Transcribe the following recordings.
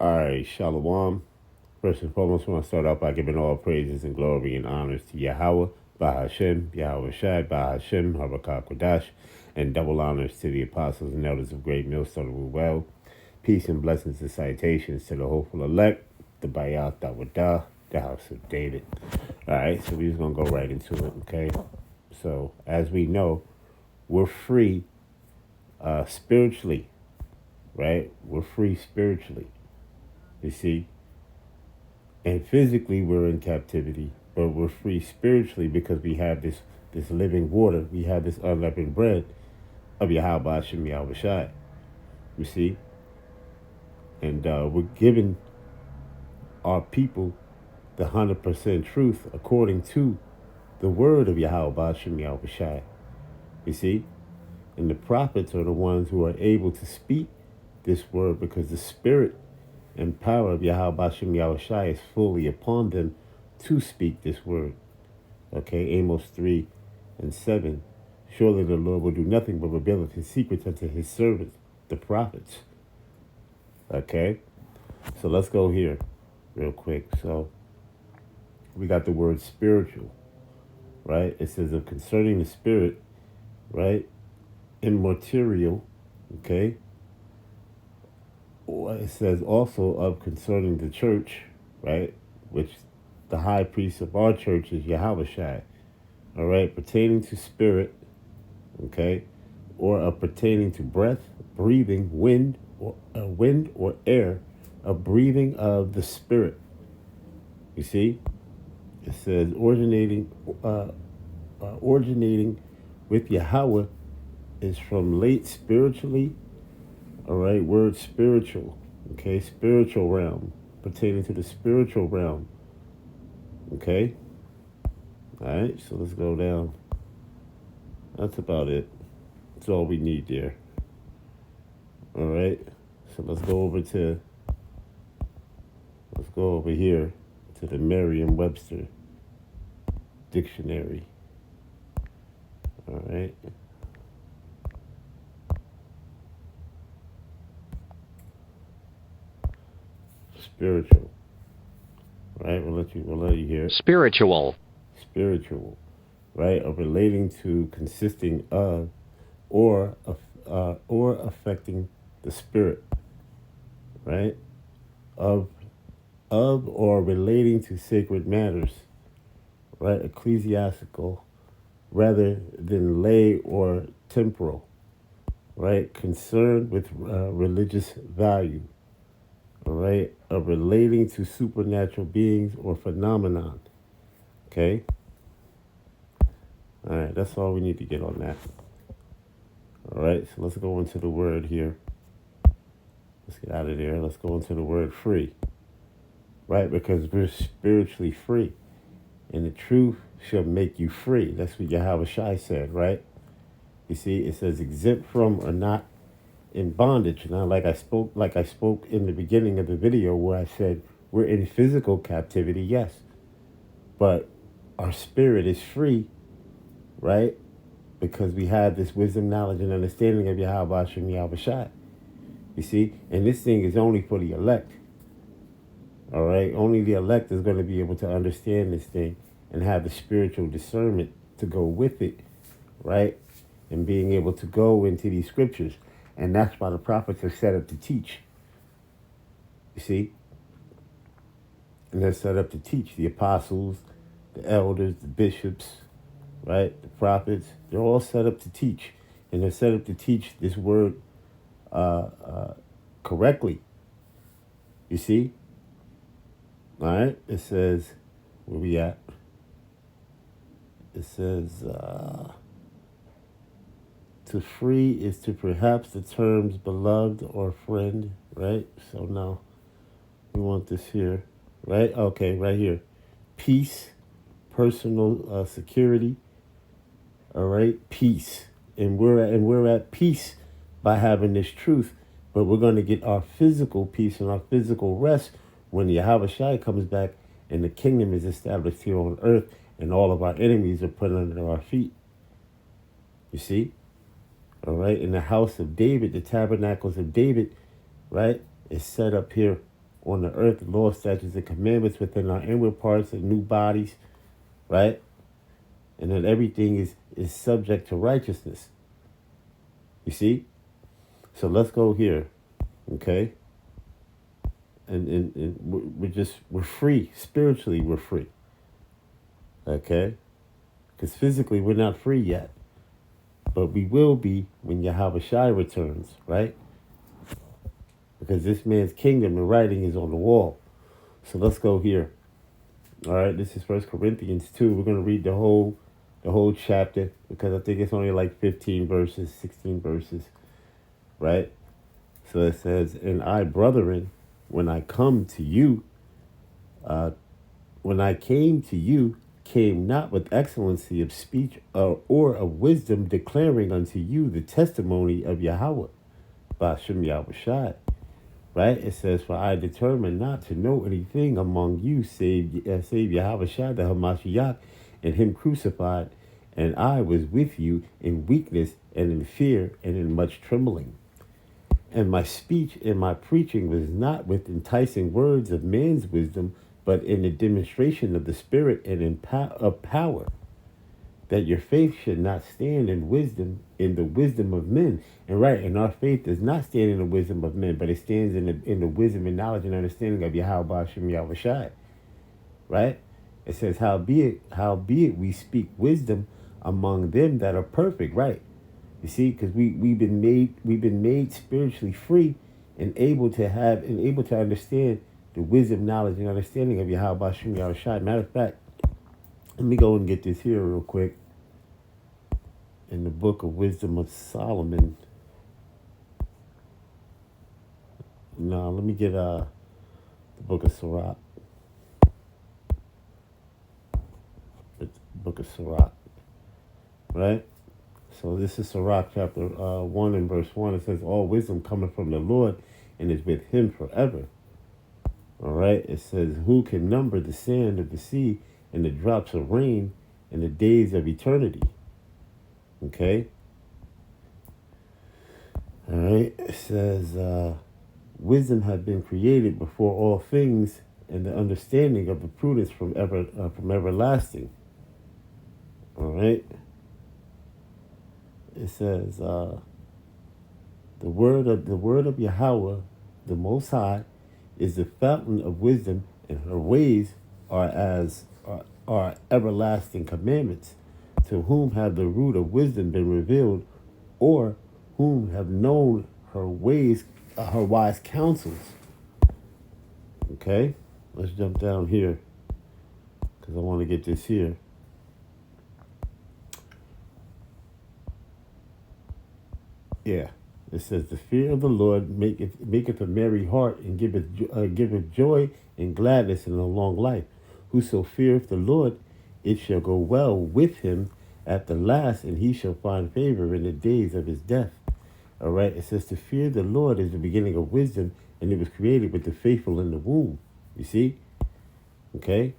All right, Shalom. First and foremost, I want to start off by giving all praises and glory and honors to Yahweh, Bahashem, Yahweh Shai, Bahashem, Harakah Kodash, and double honors to the apostles and elders of Great Millstone of Well. Peace and blessings and salutations to the hopeful elect, the Bayat Dawadah, the house of David. All right, so we're just going to go right into it, okay? So, as we know, we're free spiritually, right? We're free spiritually, you see? And physically, we're in captivity, but we're free spiritually because we have this living water. We have this unleavened bread of Yahweh Hashem Yahweh Shai. You see? And we're giving our people the 100% truth according to the word of Yahweh Hashem Yahweh Shai. You see? And the prophets are the ones who are able to speak this word because the spirit and power of Yahweh Hashem Yahweh Shai is fully upon them to speak this word. Okay, Amos 3 and 7. Surely the Lord will do nothing but reveal his secrets unto his servants, the prophets. Okay, so let's go here real quick. So we got the word spiritual, right? It says of concerning the spirit, right? Immaterial, okay? It says also of concerning the church, right? Which the high priest of our church is Yahweh Shai. All right, pertaining to spirit, okay, or pertaining to breath, breathing, wind or air, a breathing of the spirit. You see, it says originating with Yahweh is from late spiritually. All right, word spiritual, okay, spiritual realm, pertaining to the spiritual realm. Okay, all right, so let's go down. That's about it. That's all we need there. All right, so let's go over here to the Merriam-Webster dictionary. All right. Spiritual. Right? We'll let you hear it. Spiritual. Spiritual. Right? Of relating to, consisting of, or affecting the spirit. Right? Of or relating to sacred matters. Right? Ecclesiastical rather than lay or temporal. Right? Concerned with religious value. All right? Of relating to supernatural beings or phenomenon. Okay? All right, that's all we need to get on that. All right, so let's go into the word here. Let's get out of there. Let's go into the word free. Right? Because we're spiritually free. And the truth shall make you free. That's what Yahweh Shai said, right? You see, it says exempt from or not in bondage. Now, like I spoke in the beginning of the video where I said we're in physical captivity, yes. But our spirit is free, right? Because we have this wisdom, knowledge, and understanding of Yahweh Hashem Yahweh Shai. You see? And this thing is only for the elect. All right? Only the elect is going to be able to understand this thing and have the spiritual discernment to go with it, right? And being able to go into these scriptures. And that's why the prophets are set up to teach. You see? And they're set up to teach. The apostles, the elders, the bishops, right? The prophets, they're all set up to teach. And they're set up to teach this word correctly. You see? All right? It says, where we at? It says, to free is to perhaps the terms beloved or friend, right? So now we want this here, right? Okay, right here. Peace, personal security, all right? Peace. And we're at peace by having this truth. But we're going to get our physical peace and our physical rest when Yahweh Shai comes back and the kingdom is established here on earth and all of our enemies are put under our feet. You see? All right? In the house of David, the tabernacles of David, right, is set up here on the earth, the law, statutes, and commandments within our inward parts and new bodies, right? And then everything is subject to righteousness. You see? So let's go here, okay? And we're free. Spiritually, we're free, okay? Because physically, we're not free yet. But we will be when Yahweh Shai returns, right? Because this man's kingdom, the writing is on the wall. So let's go here. All right, this is 1 Corinthians 2. We're going to read the whole chapter because I think it's only like 15 verses, 16 verses, right? So it says, and I, brethren, when I came to you, came not with excellency of speech or of wisdom, declaring unto you the testimony of Yahweh, Bashem Yahweh Shai. Right? It says, for I determined not to know anything among you save Yahweh Shai, the Hamashiach, and him crucified. And I was with you in weakness and in fear and in much trembling. And my speech and my preaching was not with enticing words of man's wisdom, but in the demonstration of the Spirit and of power, that your faith should not stand in the wisdom of men. And right, and our faith does not stand in the wisdom of men, but it stands in the wisdom and knowledge and understanding of Yahweh Hashem Yahweh Shai. Right? It says, howbeit we speak wisdom among them that are perfect, right? You see, because we've been made spiritually free and able to understand the wisdom, knowledge, and understanding of Yahweh Hashem Yahweh Shai. Matter of fact, let me go and get this here real quick. In the book of Wisdom of Solomon. No, let me get the book of Sirach. It's the book of Sirach. Right? So this is Sirach chapter 1 and verse 1. It says, all wisdom cometh from the Lord and is with him forever. All right? It says, who can number the sand of the sea and the drops of rain in the days of eternity? Okay? All right? It says, wisdom had been created before all things, and the understanding of the prudence from everlasting. All right? It says, the word of Yahweh, the Most High, is the fountain of wisdom, and her ways are everlasting commandments. To whom have the root of wisdom been revealed, or whom have known her ways, her wise counsels? Okay, let's jump down here because I want to get this here. Yeah, it says, the fear of the Lord maketh a merry heart, and giveth joy and gladness in a long life. Whoso feareth the Lord, it shall go well with him at the last, and he shall find favor in the days of his death. All right, it says, to fear the Lord is the beginning of wisdom, and it was created with the faithful in the womb. You see? Okay?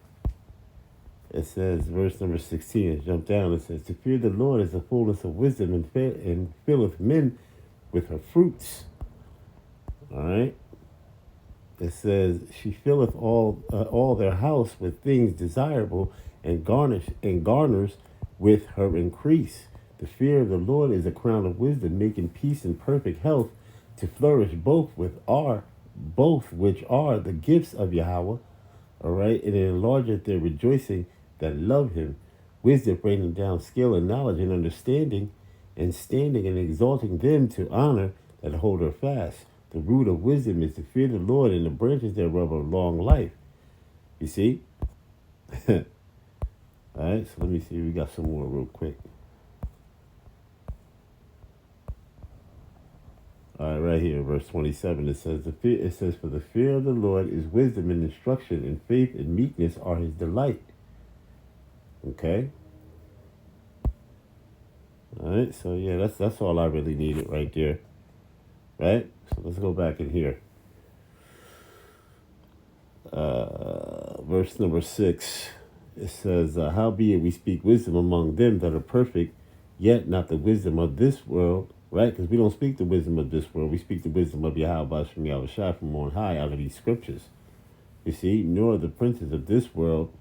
It says, verse number 16, let's jump down. It says, to fear the Lord is the fullness of wisdom, and filleth men with her fruits. All right? It says, she filleth all their house with things desirable, and garners with her increase. The fear of the Lord is a crown of wisdom, making peace and perfect health, to flourish both which are the gifts of Yahweh. All right, and it enlargeth their rejoicing that love him. Wisdom bringing down skill and knowledge and understanding, and standing and exalting them to honor that hold her fast. The root of wisdom is to fear the Lord, and the branches thereof are long life. You see? All right, so let me see. We got some more real quick. All right, right here, verse 27. It says, for the fear of the Lord is wisdom and instruction, and faith and meekness are his delight. Okay. All right, so yeah, that's all I really needed right there. Right? So let's go back in here. Verse number 6. It says, howbeit we speak wisdom among them that are perfect, yet not the wisdom of this world, right? Because we don't speak the wisdom of this world. We speak the wisdom of Yahweh Shem Yahweh Shai from on high out of these scriptures, You see, nor the princes of this world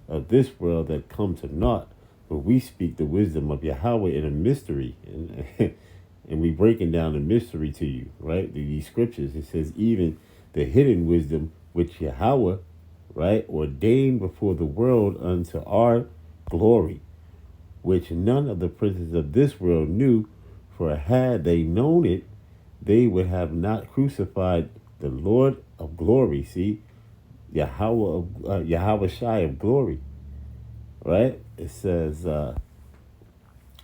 that come to naught, but we speak the wisdom of Yahweh in a mystery, and and we breaking down the mystery to you, right? These scriptures, it says even the hidden wisdom which Yahweh, right, ordained before the world unto our glory, which none of the princes of this world knew, for had they known it, they would have not crucified the Lord of glory. See, Yahweh Shai of glory, right? It says, but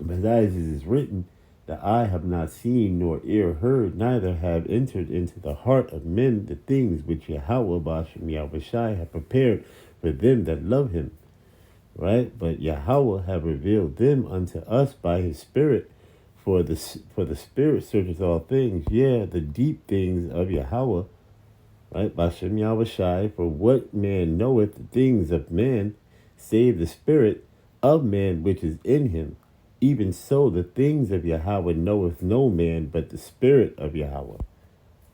as it is written, the eye have not seen nor ear heard, neither have entered into the heart of men the things which Yahweh Bashem Yahweh Shai have prepared for them that love him. Right? But Yahweh have revealed them unto us by his Spirit, for the Spirit searcheth all things, yeah, the deep things of Yahweh. Right? Bashem Yahweh Shai, for what man knoweth the things of man, save the Spirit of man which is in him? Even so, the things of Yahweh knoweth no man but the Spirit of Yahweh.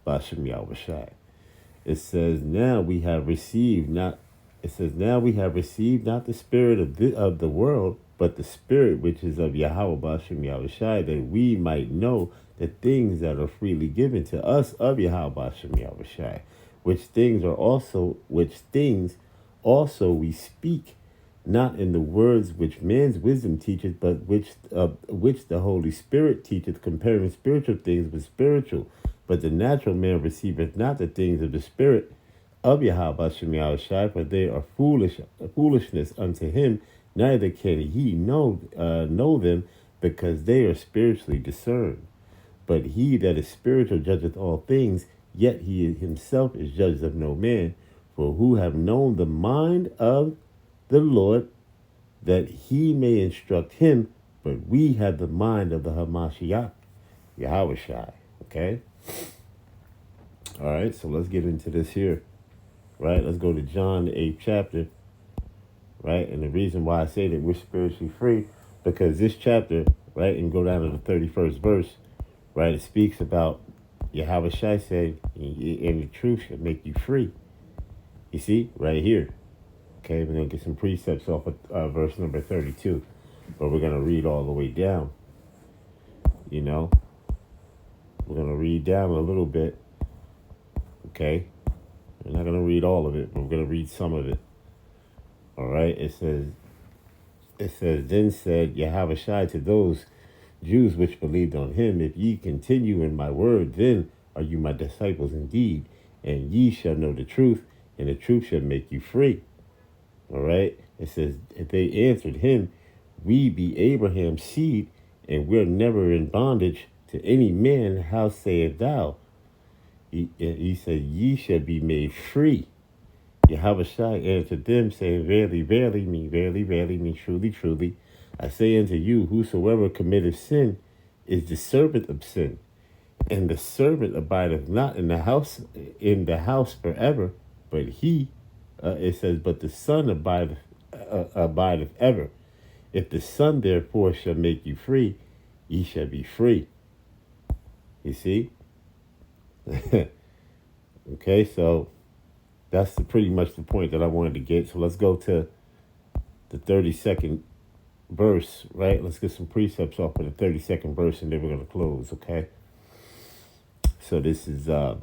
Bashem Yahweh Shai. It says, now we have received not. It says, now we have received not the spirit of the world, but the Spirit which is of Yahweh Bashem Yahweh Shai, that we might know the things that are freely given to us of Yahweh Bashem Yahweh Shai, which things also we speak, not in the words which man's wisdom teacheth, but which the Holy Spirit teacheth, comparing spiritual things with spiritual. But the natural man receiveth not the things of the Spirit of Yahweh Shem Shai, for they are foolishness unto him, neither can he know them, because they are spiritually discerned. But he that is spiritual judgeth all things, yet he himself is judged of no man. For who have known the mind of the Lord, that he may instruct him? But we have the mind of the Hamashiach, Yahweh Shai. Okay? All right, so let's get into this here. Right? Let's go to John, the 8th chapter. Right? And the reason why I say that we're spiritually free, because this chapter, right, and go down to the 31st verse, right, it speaks about Yahweh Shai said, and the truth shall make you free. You see, right here. Okay, we're going to get some precepts off of verse number 32. But we're going to read all the way down. You know, we're going to read down a little bit. Okay, we're not going to read all of it, but we're going to read some of it. All right, it says, then said Yahweh Shai to those Jews which believed on him, if ye continue in my word, then are you my disciples indeed, and ye shall know the truth, and the truth shall make you free. All right, it says, if they answered him, we be Abraham's seed, and we're never in bondage to any man. How sayest thou? He said, ye shall be made free. Yahweh Shai answered them, saying, verily, verily, mean truly, truly, I say unto you, whosoever committeth sin is the servant of sin. And the servant abideth not in the house forever, but he, it says, but the Son abideth ever. If the Son therefore shall make you free, ye shall be free. You see? Okay, so that's pretty much the point that I wanted to get. So let's go to the 32nd verse, right? Let's get some precepts off of the 32nd verse, and then we're going to close, okay? So this is John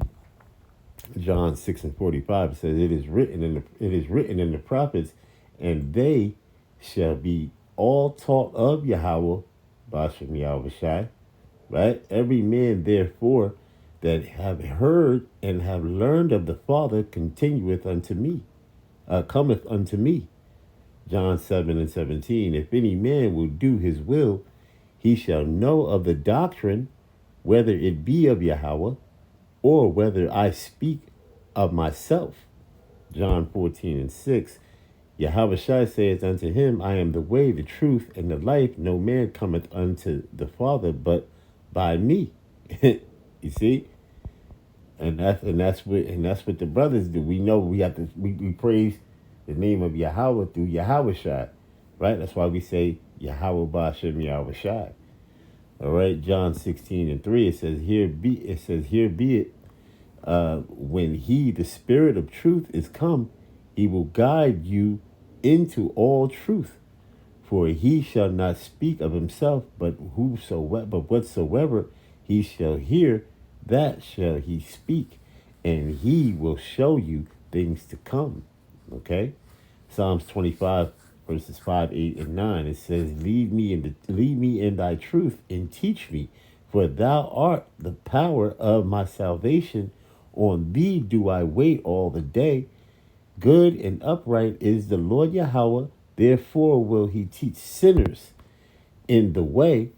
6:45. It says, it is written in the prophets, and they shall be all taught of Yahweh, Bashem Yahweh Shai, right? Every man, therefore, that have heard and have learned of the Father continueth unto me, cometh unto me. John 7:17. If any man will do his will, he shall know of the doctrine, whether it be of Yahweh, or whether I speak of myself. John 14:6. Yahweh Shai saith unto him, I am the way, the truth, and the life. No man cometh unto the Father but by me. You see? And that's what the brothers do. We know we have to we praise the name of Yahweh through Yahweh Shai. Right? That's why we say Yahweh Bashem Yahweh Shai. All right, John 16:3, it says, here be it when he, the Spirit of truth, is come, he will guide you into all truth. For he shall not speak of himself, but whatsoever he shall hear, that shall he speak, and he will show you things to come. Okay? Psalms 25, verses 5, 8, and 9. It says, lead me in thy truth, and teach me, for thou art the power of my salvation. On thee do I wait all the day. Good and upright is the Lord Yahweh, therefore will he teach sinners in the way,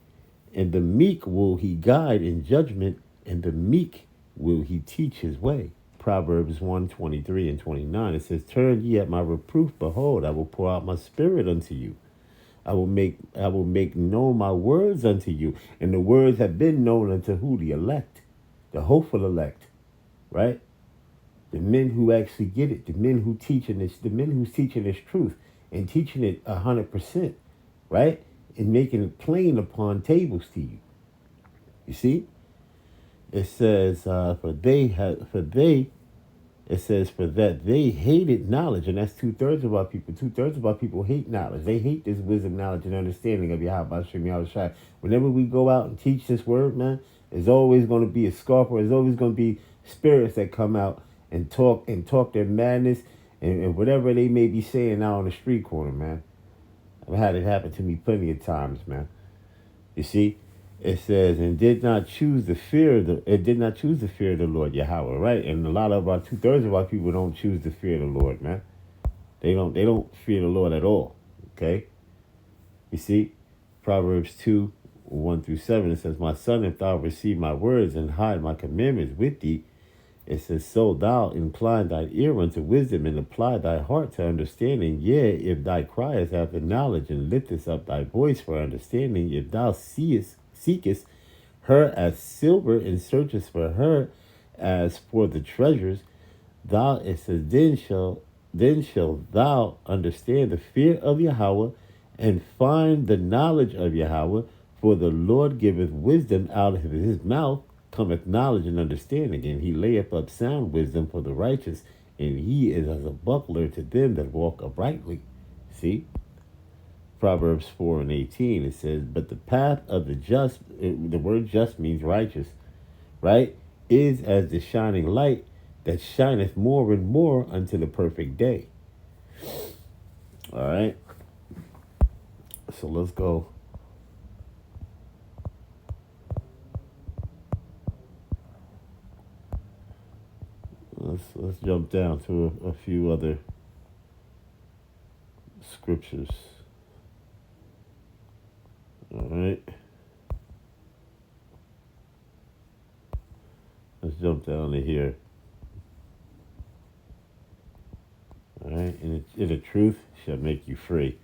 and the meek will he guide in judgment, and the meek will he teach his way. Proverbs 1:23 and 29. It says, turn ye at my reproof, behold, I will pour out my spirit unto you. I will make known my words unto you. And the words have been known unto who? The elect, the hopeful elect, right? The men who actually get it, the men who teaching this, the men who's teaching this truth and teaching it 100%, right? And making it plain upon tables to you. You see? It says, for that they hated knowledge, and that's 2/3 of our people. 2/3 of our people hate knowledge. They hate this wisdom, knowledge, and understanding of Yahweh Shem Yahushua. Whenever we go out and teach this word, man, there's always going to be a scoffer. There's always going to be spirits that come out and talk their madness and whatever they may be saying out on the street corner, man. I've had it happen to me plenty of times, man. You see? It says, and did not choose the fear of the Lord Yahweh, right? And a lot of our 2/3 of our people don't choose the fear of the Lord, man. They don't fear the Lord at all. Okay? You see? Proverbs 2:1-7, it says, my son, if thou receive my words and hide my commandments with thee, it says, so thou incline thy ear unto wisdom and apply thy heart to understanding. Yea, if thou criest after knowledge and liftest up thy voice for understanding, if thou seekest her as silver and searchest for her as for the treasures, it says, then shall thou understand the fear of Yahweh and find the knowledge of Yahweh. For the Lord giveth wisdom, out of his mouth cometh knowledge and understanding, and he layeth up sound wisdom for the righteous, and he is as a buckler to them that walk uprightly. See? Proverbs 4:18, it says, but the path of the just, the word just means righteous, right, is as the shining light that shineth more and more unto the perfect day. All right. So let's go. Let's jump down to a few other scriptures. All right. Let's jump down to here. All right. And the truth shall make you free.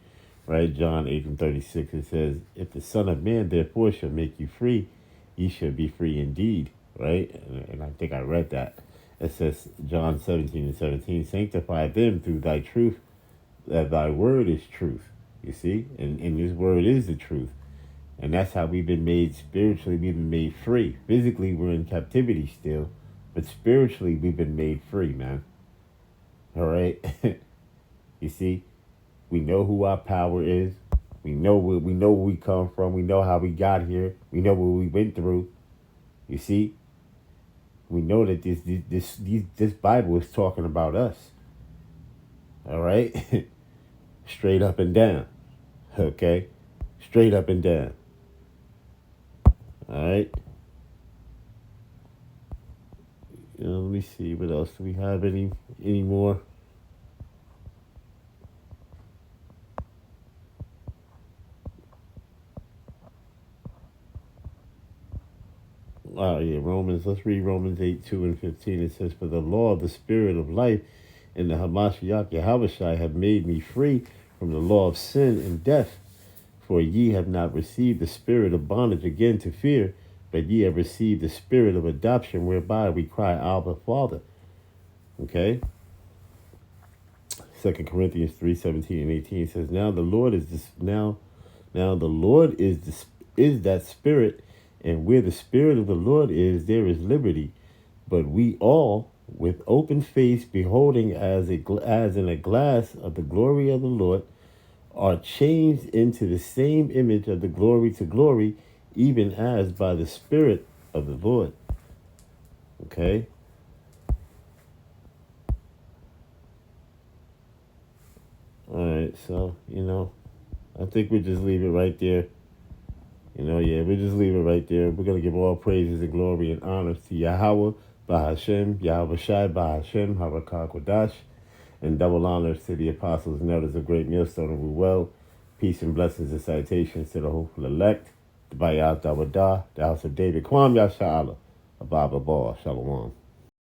Right? John 8:36, it says, if the Son of Man therefore shall make you free, ye shall be free indeed. Right? And I think I read that. It says, John 17:17, sanctify them through thy truth, that thy word is truth. You see? And this word is the truth. And that's how we've been made spiritually. We've been made free. Physically, we're in captivity still. But spiritually, we've been made free, man. All right? You see? We know who our power is. We know where we come from. We know how we got here. We know what we went through. You see? We know that this Bible is talking about us. All right? Straight up and down. Okay? Straight up and down. All right? Let me see. What else? Do we have any more? Oh, yeah, Romans. Let's read Romans 8:2-15. It says, for the law of the spirit of life in the Hamashiach Yahushua have made me free from the law of sin and death. For ye have not received the spirit of bondage again to fear, but ye have received the spirit of adoption, whereby we cry, Abba, Father. Okay? 2 Corinthians 3:17-18 says, now the Lord is is that spirit, and where the spirit of the Lord is, there is liberty. But we all, with open face, beholding as in a glass of the glory of the Lord, are changed into the same image of the glory to glory, even as by the Spirit of the Lord. Okay? All right, so, I think we just leave it right there. We just leave it right there. We're going to give all praises and glory and honor to Yahweh, Bahashem, Yahweh Shai, Bahashem, Harakah Kodash, and double honors to the apostles and elders of Great Millstone and Ruel. Peace and blessings and salutations to the hopeful elect, the Bayat Dawadah, the house of David, Kwam Yasha'Allah, Abba Ba, Shalom.